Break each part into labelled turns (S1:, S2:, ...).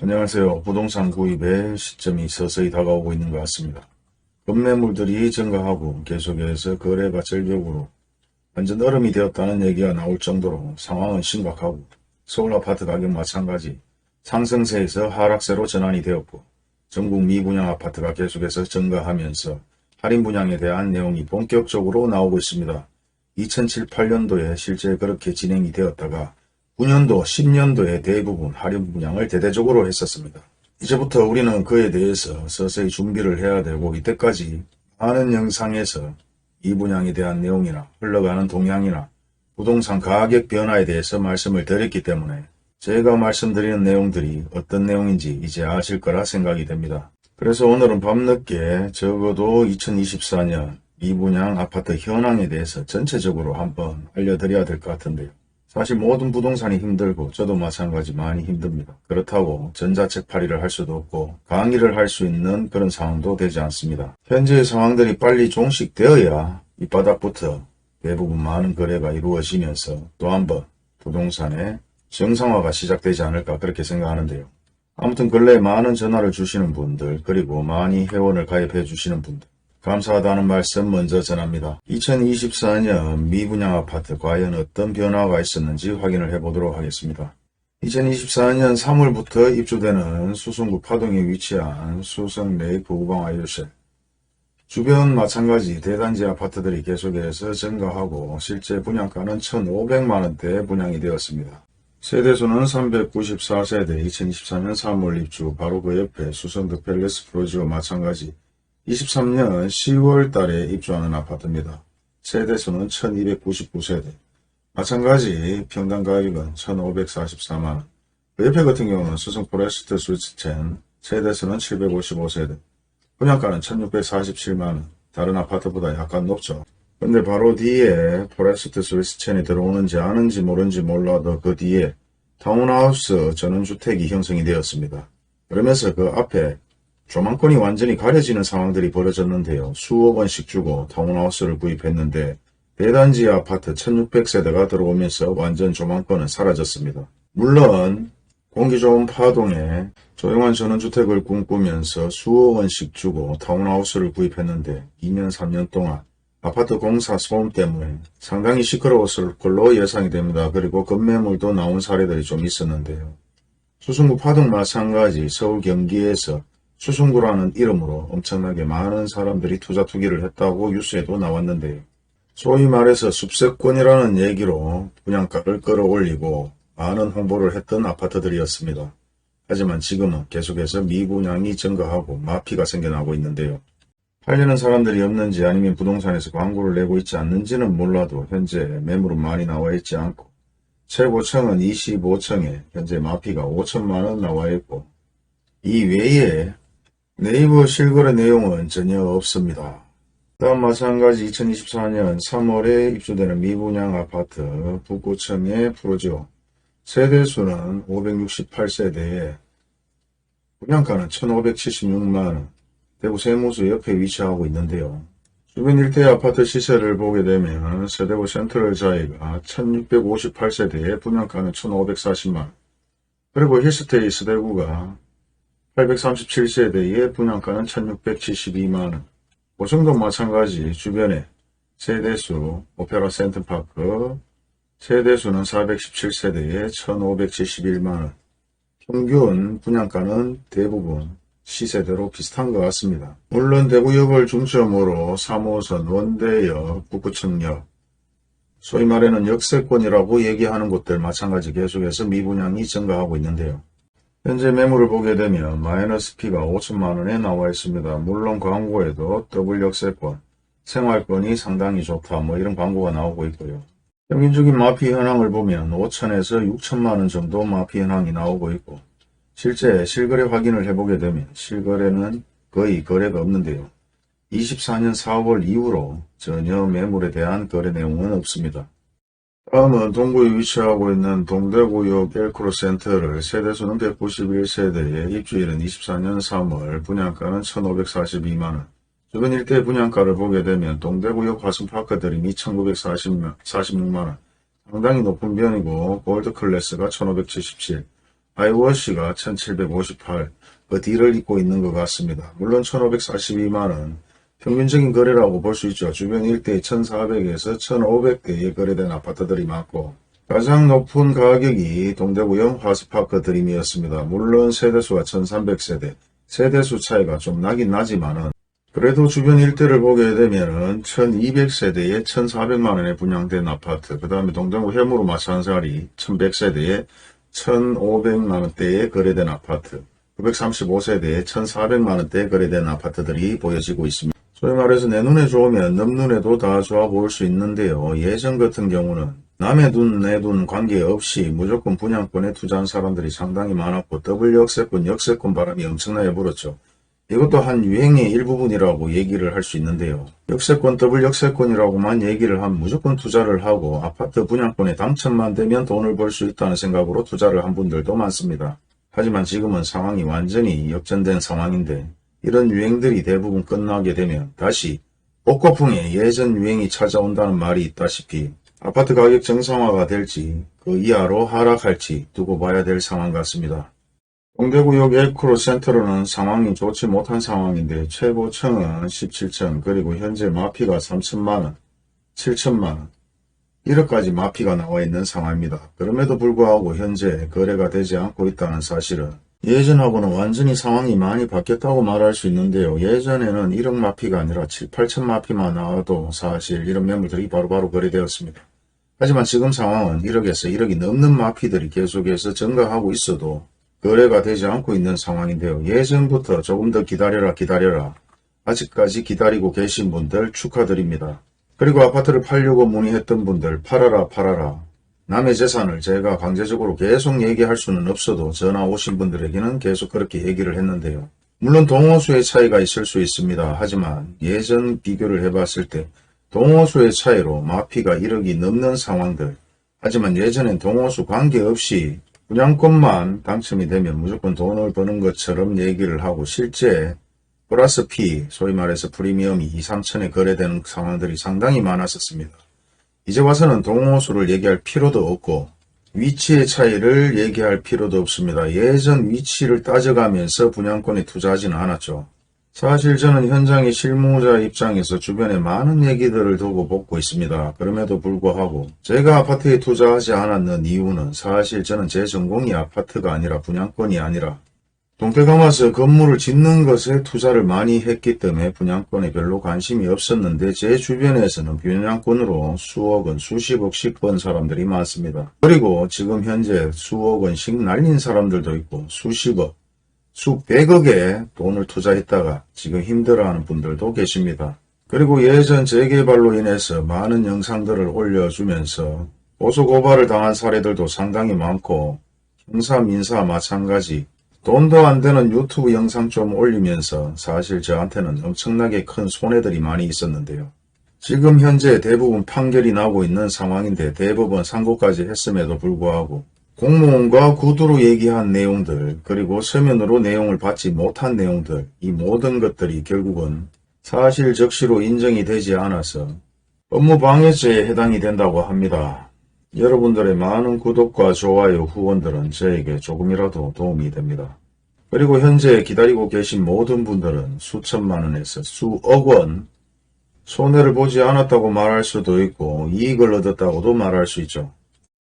S1: 안녕하세요. 부동산 구입의 시점이 서서히 다가오고 있는 것 같습니다. 급매물들이 증가하고 계속해서 거래가 절벽으로 완전 얼음이 되었다는 얘기가 나올 정도로 상황은 심각하고, 서울 아파트 가격 마찬가지 상승세에서 하락세로 전환이 되었고, 전국 미분양 아파트가 계속해서 증가하면서 할인 분양에 대한 내용이 본격적으로 나오고 있습니다. 2007, 8년도에 실제 그렇게 진행이 되었다가 9년도, 10년도에 대부분 할인 분양을 대대적으로 했었습니다. 이제부터 우리는 그에 대해서 서서히 준비를 해야 되고, 이때까지 많은 영상에서 이 분양에 대한 내용이나 흘러가는 동향이나 부동산 가격 변화에 대해서 말씀을 드렸기 때문에 제가 말씀드리는 내용들이 어떤 내용인지 이제 아실 거라 생각이 됩니다. 그래서 오늘은 밤늦게 적어도 2024년 미분양 아파트 현황에 대해서 전체적으로 한번 알려드려야 될 것 같은데요. 사실 모든 부동산이 힘들고 저도 마찬가지 많이 힘듭니다. 그렇다고 전자책팔이를 할 수도 없고 강의를 할 수 있는 그런 상황도 되지 않습니다. 현재의 상황들이 빨리 종식되어야 이 바닥부터 대부분 많은 거래가 이루어지면서 또 한번 부동산의 정상화가 시작되지 않을까 그렇게 생각하는데요. 아무튼 근래에 많은 전화를 주시는 분들, 그리고 많이 회원을 가입해 주시는 분들 감사하다는 말씀 먼저 전합니다. 2024년 미분양 아파트 과연 어떤 변화가 있었는지 확인을 해보도록 하겠습니다. 2024년 3월부터 입주되는 수성구 파동에 위치한 수성 레이프 우방 아이오셀 주변 마찬가지 대단지 아파트들이 계속해서 증가하고 실제 분양가는 1,500만원대 분양이 되었습니다. 세대수는 394세대, 2024년 3월 입주, 바로 그 옆에 수성드 팰리스 프로지오 마찬가지 23년 10월 달에 입주하는 아파트입니다. 세대수는 1299세대. 마찬가지 평당 가격은 1544만원. 그 옆에 같은 경우는 수성 포레스트 스위트첸 세대수는 755세대. 분양가는 1647만원. 다른 아파트보다 약간 높죠. 근데 바로 뒤에 포레스트 스위트첸이 들어오는지 아는지 모르는지 몰라도 그 뒤에 타운하우스 전원주택이 형성이 되었습니다. 그러면서 그 앞에 조망권이 완전히 가려지는 상황들이 벌어졌는데요. 수억 원씩 주고 타운하우스를 구입했는데 대단지 아파트 1600세대가 들어오면서 완전 조망권은 사라졌습니다. 물론 공기 좋은 파동에 조용한 전원주택을 꿈꾸면서 수억 원씩 주고 타운하우스를 구입했는데 2년 3년 동안 아파트 공사 소음 때문에 상당히 시끄러웠을 걸로 예상이 됩니다. 그리고 급매물도 나온 사례들이 좀 있었는데요. 수성구 파동 마찬가지 서울 경기에서 수성구라는 이름으로 엄청나게 많은 사람들이 투자 투기를 했다고 뉴스에도 나왔는데요. 소위 말해서 숲세권이라는 얘기로 분양가를 끌어올리고 많은 홍보를 했던 아파트들이었습니다. 하지만 지금은 계속해서 미분양이 증가하고 마피가 생겨나고 있는데요. 팔리는 사람들이 없는지 아니면 부동산에서 광고를 내고 있지 않는지는 몰라도 현재 매물은 많이 나와 있지 않고 최고층은 25층에 현재 마피가 5천만원 나와 있고 이 외에 네이버 실거래 내용은 전혀 없습니다. 다음 마찬가지 2024년 3월에 입주되는 미분양 아파트 북구청의 프로지오 세대수는 568세대에 분양가는 1,576만원, 대구 세무수 옆에 위치하고 있는데요. 주변 일대 아파트 시세를 보게 되면 서대구 센트럴 자이가 1658세대에 분양가는 1,540만원, 그리고 힐스테이 서대구가 837세대의 분양가는 1672만원, 고성도 마찬가지 주변에 세대수 오페라 센터파크 세대수는 417세대에 1571만원, 평균 분양가는 대부분 시세대로 비슷한 것 같습니다. 물론 대구역을 중점으로 3호선 원대역, 북구청역, 소위 말하는 역세권이라고 얘기하는 곳들 마찬가지 계속해서 미분양이 증가하고 있는데요. 현재 매물을 보게 되면 마이너스 P가 5천만원에 나와 있습니다. 물론 광고에도 더블 역세권, 생활권이 상당히 좋다 뭐 이런 광고가 나오고 있고요. 평균적인 마피 현황을 보면 5천에서 6천만원 정도 마피 현황이 나오고 있고 실제 실거래 확인을 해보게 되면 실거래는 거의 거래가 없는데요. 24년 4월 이후로 전혀 매물에 대한 거래 내용은 없습니다. 다음은 동구에 위치하고 있는 동대구역 엘크로 센터를 세대수는 191세대에 입주일은 24년 3월 분양가는 1,542만원. 주변 일대 분양가를 보게 되면 동대구역 화성파크드림이 1,946만원. 상당히 높은 편이고 골드클래스가 1,577, 아이워시가 1758, 그 뒤를 잇고 있는 것 같습니다. 물론 1542만원, 평균적인 거래라고 볼 수 있죠. 주변 일대에 1400에서 1500대에 거래된 아파트들이 많고, 가장 높은 가격이 동대구형 화스파크 드림이었습니다. 물론 세대수가 1300세대, 세대수 차이가 좀 나긴 나지만은, 그래도 주변 일대를 보게 되면은 1200세대에 1400만원에 분양된 아파트, 그 다음에 동대구 해무로 마찬가지 1100세대에 1500만원대에 거래된 아파트, 935세대에 1400만원대에 거래된 아파트들이 보여지고 있습니다. 소위 말해서 내 눈에 좋으면 남 눈에도 다 좋아 보일 수 있는데요. 예전 같은 경우는 남의 돈, 내 돈 관계없이 무조건 분양권에 투자한 사람들이 상당히 많았고 더블 역세권 바람이 엄청나게 불었죠. 이것도 한 유행의 일부분이라고 얘기를 할 수 있는데요. 역세권, 더블 역세권이라고만 얘기를 하면 무조건 투자를 하고 아파트 분양권에 당첨만 되면 돈을 벌 수 있다는 생각으로 투자를 한 분들도 많습니다. 하지만 지금은 상황이 완전히 역전된 상황인데 이런 유행들이 대부분 끝나게 되면 다시 복고풍의 예전 유행이 찾아온다는 말이 있다시피 아파트 가격 정상화가 될지 그 이하로 하락할지 두고 봐야 될 상황 같습니다. 동대구역 엘크로 센터로는 상황이 좋지 못한 상황인데 최고층은 17층 그리고 현재 마피가 3천만원, 7천만원 1억까지 마피가 나와 있는 상황입니다. 그럼에도 불구하고 현재 거래가 되지 않고 있다는 사실은 예전하고는 완전히 상황이 많이 바뀌었다고 말할 수 있는데요. 예전에는 1억 마피가 아니라 7, 8천 마피만 나와도 사실 이런 매물들이 바로바로 거래되었습니다. 하지만 지금 상황은 1억에서 1억이 넘는 마피들이 계속해서 증가하고 있어도 거래가 되지 않고 있는 상황인데요. 예전부터 조금 더 기다려라 아직까지 기다리고 계신 분들 축하드립니다. 그리고 아파트를 팔려고 문의했던 분들 팔아라 남의 재산을 제가 강제적으로 계속 얘기할 수는 없어도 전화 오신 분들에게는 계속 그렇게 얘기를 했는데요. 물론 동호수의 차이가 있을 수 있습니다. 하지만 예전 비교를 해봤을 때 동호수의 차이로 마피가 1억이 넘는 상황들, 하지만 예전엔 동호수 관계없이 분양권만 당첨이 되면 무조건 돈을 버는 것처럼 얘기를 하고 실제 플러스 피, 소위 말해서 프리미엄이 2, 3천에 거래되는 상황들이 상당히 많았었습니다. 이제 와서는 동호수를 얘기할 필요도 없고 위치의 차이를 얘기할 필요도 없습니다. 예전 위치를 따져가면서 분양권에 투자하지는 않았죠. 사실 저는 현장의 실무자 입장에서 주변에 많은 얘기들을 두고 보고 있습니다. 그럼에도 불구하고 제가 아파트에 투자하지 않았는 이유는 사실 저는 제 전공이 아파트가 아니라 분양권이 아니라 동태감아서 건물을 짓는 것에 투자를 많이 했기 때문에 분양권에 별로 관심이 없었는데 제 주변에서는 분양권으로 수억 원, 수십억씩 번 사람들이 많습니다. 그리고 지금 현재 수억 원씩 날린 사람들도 있고 수십억, 수백억에 돈을 투자했다가 지금 힘들어하는 분들도 계십니다. 그리고 예전 재개발로 인해서 많은 영상들을 올려주면서 고소고발을 당한 사례들도 상당히 많고 형사, 민사 마찬가지 돈도 안 되는 유튜브 영상 좀 올리면서 사실 저한테는 엄청나게 큰 손해들이 많이 있었는데요. 지금 현재 대부분 판결이 나고 있는 상황인데 대법원 상고까지 했음에도 불구하고 공무원과 구두로 얘기한 내용들 그리고 서면으로 내용을 받지 못한 내용들 이 모든 것들이 결국은 사실적시로 인정이 되지 않아서 업무방해죄에 해당이 된다고 합니다. 여러분들의 많은 구독과 좋아요 후원들은 저에게 조금이라도 도움이 됩니다. 그리고 현재 기다리고 계신 모든 분들은 수천만원에서 수억원 손해를 보지 않았다고 말할 수도 있고 이익을 얻었다고도 말할 수 있죠.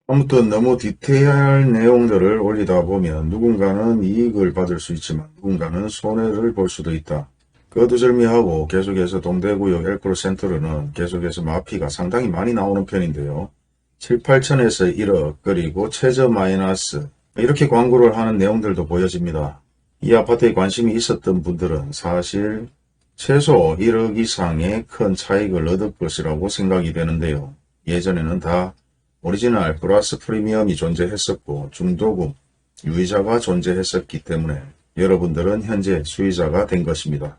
S1: 아무튼 너무 디테일한 내용들을 올리다 보면 누군가는 이익을 받을 수 있지만 누군가는 손해를 볼 수도 있다. 거두절미하고 계속해서 동대구역 엘크로 센터로는 계속해서 마피가 상당히 많이 나오는 편인데요. 7, 8천에서 1억 그리고 최저 마이너스 이렇게 광고를 하는 내용들도 보여집니다. 이 아파트에 관심이 있었던 분들은 사실 최소 1억 이상의 큰 차익을 얻을 것이라고 생각이 되는데요. 예전에는 다 오리지널 플러스 프리미엄이 존재했었고 중도금, 유의자가 존재했었기 때문에 여러분들은 현재 수의자가 된 것입니다.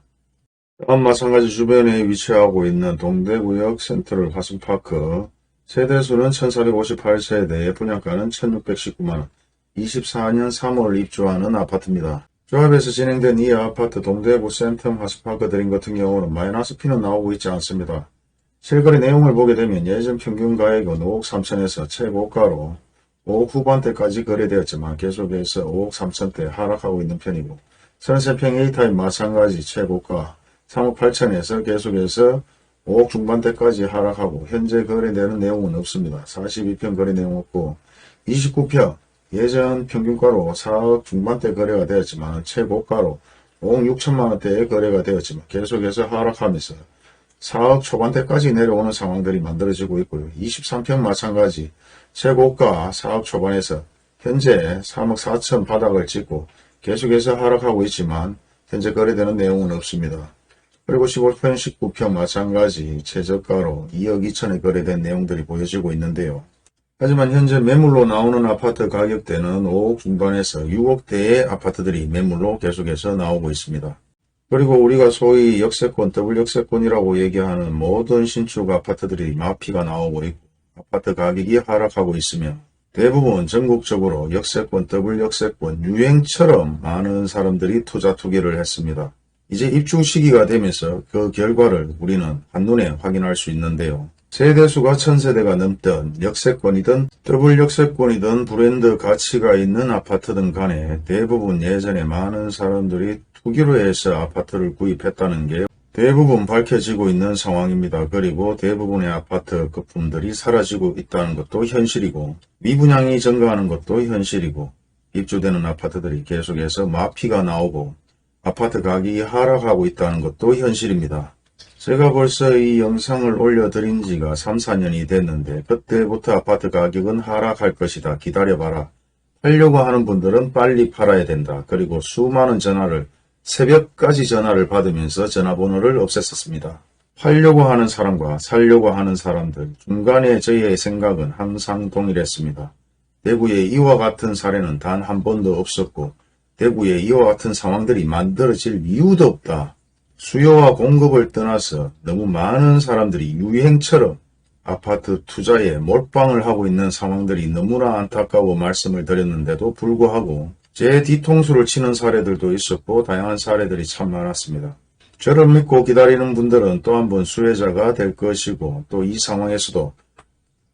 S1: 다음 마찬가지 주변에 위치하고 있는 동대구역 센트럴 화순파크 세대수는 1458세대에 분양가는 1619만원 24년 3월 입주하는 아파트입니다. 조합에서 진행된 이 아파트 동대구 센텀 화순파크 드림 같은 경우는 마이너스 피는 나오고 있지 않습니다. 실거래 내용을 보게 되면 예전 평균 가액은 5억 3천에서 최고가로 5억 후반대까지 거래되었지만 계속해서 5억 3천대 하락하고 있는 편이고, 33평 A타입 마찬가지 최고가 3억 8천에서 계속해서 5억 중반대까지 하락하고 현재 거래되는 내용은 없습니다. 42평 거래 내용 없고, 29평 예전 평균가로 4억 중반대 거래가 되었지만 최고가로 5억 6천만 원대에 거래가 되었지만 계속해서 하락하면서 4억 초반대까지 내려오는 상황들이 만들어지고 있고요. 23평 마찬가지 최고가 4억 초반에서 현재 3억 4천 바닥을 찍고 계속해서 하락하고 있지만 현재 거래되는 내용은 없습니다. 그리고 15평 19평 마찬가지 최저가로 2억 2천에 거래된 내용들이 보여지고 있는데요. 하지만 현재 매물로 나오는 아파트 가격대는 5억 중반에서 6억대의 아파트들이 매물로 계속해서 나오고 있습니다. 그리고 우리가 소위 역세권, 더블 역세권이라고 얘기하는 모든 신축 아파트들이 마피가 나오고 있고 아파트 가격이 하락하고 있으며 대부분 전국적으로 역세권, 더블 역세권 유행처럼 많은 사람들이 투기를 했습니다. 이제 입주 시기가 되면서 그 결과를 우리는 한눈에 확인할 수 있는데요. 세대수가 1000세대가 넘던 역세권이든 더블 역세권이든 브랜드 가치가 있는 아파트든 간에 대부분 예전에 많은 사람들이 투기로 해서 아파트를 구입했다는 게 대부분 밝혀지고 있는 상황입니다. 그리고 대부분의 아파트 거품들이 사라지고 있다는 것도 현실이고 미분양이 증가하는 것도 현실이고 입주되는 아파트들이 계속해서 마피가 나오고 아파트 가격이 하락하고 있다는 것도 현실입니다. 제가 벌써 이 영상을 올려드린 지가 3, 4년이 됐는데 그때부터 아파트 가격은 하락할 것이다. 기다려봐라. 팔려고 하는 분들은 빨리 팔아야 된다. 그리고 수많은 전화를 새벽까지 전화를 받으면서 전화번호를 없앴었습니다. 팔려고 하는 사람과 살려고 하는 사람들 중간에 저희의 생각은 항상 동일했습니다. 대구에 이와 같은 사례는 단 한 번도 없었고 대구에 이와 같은 상황들이 만들어질 이유도 없다. 수요와 공급을 떠나서 너무 많은 사람들이 유행처럼 아파트 투자에 몰빵을 하고 있는 상황들이 너무나 안타까워 말씀을 드렸는데도 불구하고 제 뒤통수를 치는 사례들도 있었고 다양한 사례들이 참 많았습니다. 저를 믿고 기다리는 분들은 또 한 번 수혜자가 될 것이고 또 이 상황에서도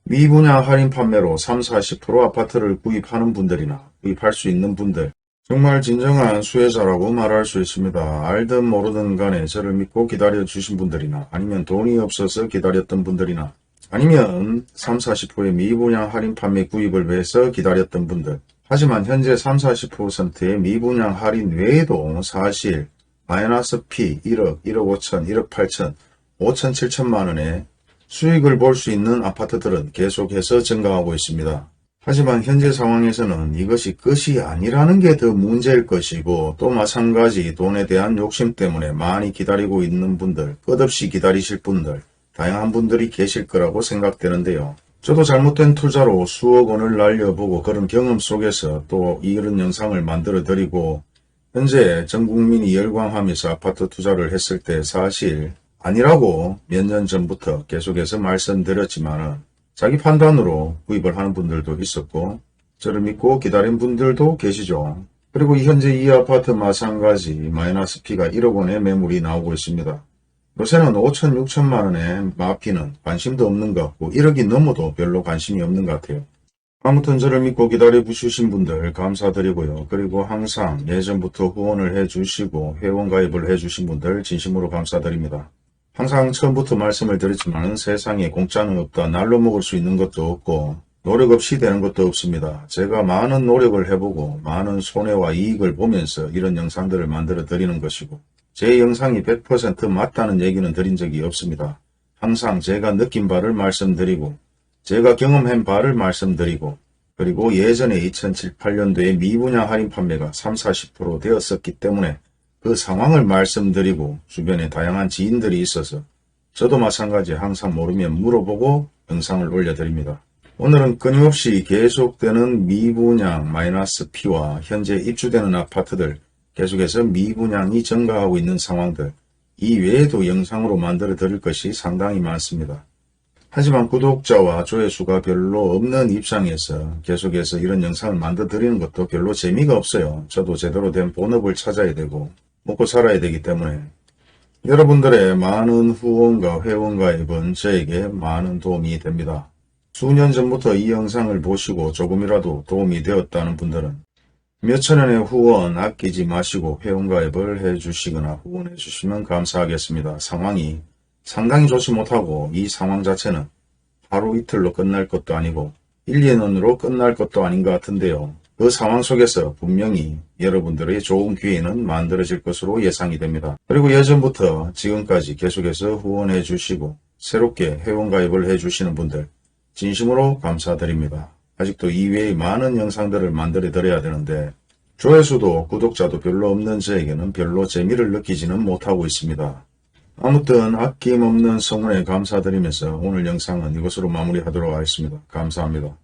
S1: 미분양 할인 판매로 30-40% 아파트를 구입하는 분들이나 구입할 수 있는 분들 정말 진정한 수혜자라고 말할 수 있습니다. 알든 모르든 간에 저를 믿고 기다려주신 분들이나 아니면 돈이 없어서 기다렸던 분들이나 아니면 30-40%의 미분양 할인 판매 구입을 위해서 기다렸던 분들 하지만 현재 30-40%의 미분양 할인 외에도 사실 마이너스 P 1억, 1억 5천, 1억 8천, 5천 7천만 원의 수익을 볼 수 있는 아파트들은 계속해서 증가하고 있습니다. 하지만 현재 상황에서는 이것이 끝이 아니라는 게 더 문제일 것이고 또 마찬가지 돈에 대한 욕심 때문에 많이 기다리고 있는 분들, 끝없이 기다리실 분들, 다양한 분들이 계실 거라고 생각되는데요. 저도 잘못된 투자로 수억 원을 날려보고 그런 경험 속에서 또 이런 영상을 만들어 드리고 현재 전 국민이 열광하면서 아파트 투자를 했을 때 사실 아니라고 몇 년 전부터 계속해서 말씀드렸지만은 자기 판단으로 구입을 하는 분들도 있었고 저를 믿고 기다린 분들도 계시죠. 그리고 현재 이 아파트 마찬가지 마이너스 P가 1억 원의 매물이 나오고 있습니다. 요새는 5천 6천만 원의 마피는 관심도 없는 것 같고 1억이 넘어도 별로 관심이 없는 것 같아요. 아무튼 저를 믿고 기다려 주신 분들 감사드리고요. 그리고 항상 예전부터 후원을 해주시고 회원가입을 해주신 분들 진심으로 감사드립니다. 항상 처음부터 말씀을 드렸지만 세상에 공짜는 없다. 날로 먹을 수 있는 것도 없고 노력 없이 되는 것도 없습니다. 제가 많은 노력을 해보고 많은 손해와 이익을 보면서 이런 영상들을 만들어 드리는 것이고 제 영상이 100% 맞다는 얘기는 드린 적이 없습니다. 항상 제가 느낀 바를 말씀드리고 제가 경험한 바를 말씀드리고 그리고 예전에 2007, 8년도에 미분양 할인 판매가 30-40% 되었었기 때문에 그 상황을 말씀드리고 주변에 다양한 지인들이 있어서 저도 마찬가지 항상 모르면 물어보고 영상을 올려드립니다. 오늘은 끊임없이 계속되는 미분양 마이너스 P와 현재 입주되는 아파트들 계속해서 미분양이 증가하고 있는 상황들 이 외에도 영상으로 만들어 드릴 것이 상당히 많습니다. 하지만 구독자와 조회수가 별로 없는 입장에서 계속해서 이런 영상을 만들어 드리는 것도 별로 재미가 없어요. 저도 제대로 된 본업을 찾아야 되고 먹고 살아야 되기 때문에 여러분들의 많은 후원과 회원가입은 저에게 많은 도움이 됩니다. 수년 전부터 이 영상을 보시고 조금이라도 도움이 되었다는 분들은 몇천원의 후원 아끼지 마시고 회원가입을 해주시거나 후원해 주시면 감사하겠습니다. 상황이 상당히 좋지 못하고 이 상황 자체는 하루 이틀로 끝날 것도 아니고 1, 2년으로 끝날 것도 아닌 것 같은데요. 그 상황 속에서 분명히 여러분들의 좋은 기회는 만들어질 것으로 예상이 됩니다. 그리고 예전부터 지금까지 계속해서 후원해 주시고 새롭게 회원가입을 해 주시는 분들 진심으로 감사드립니다. 아직도 이외의 많은 영상들을 만들어 드려야 되는데 조회수도 구독자도 별로 없는 저에게는 별로 재미를 느끼지는 못하고 있습니다. 아무튼 아낌없는 성원에 감사드리면서 오늘 영상은 이것으로 마무리하도록 하겠습니다. 감사합니다.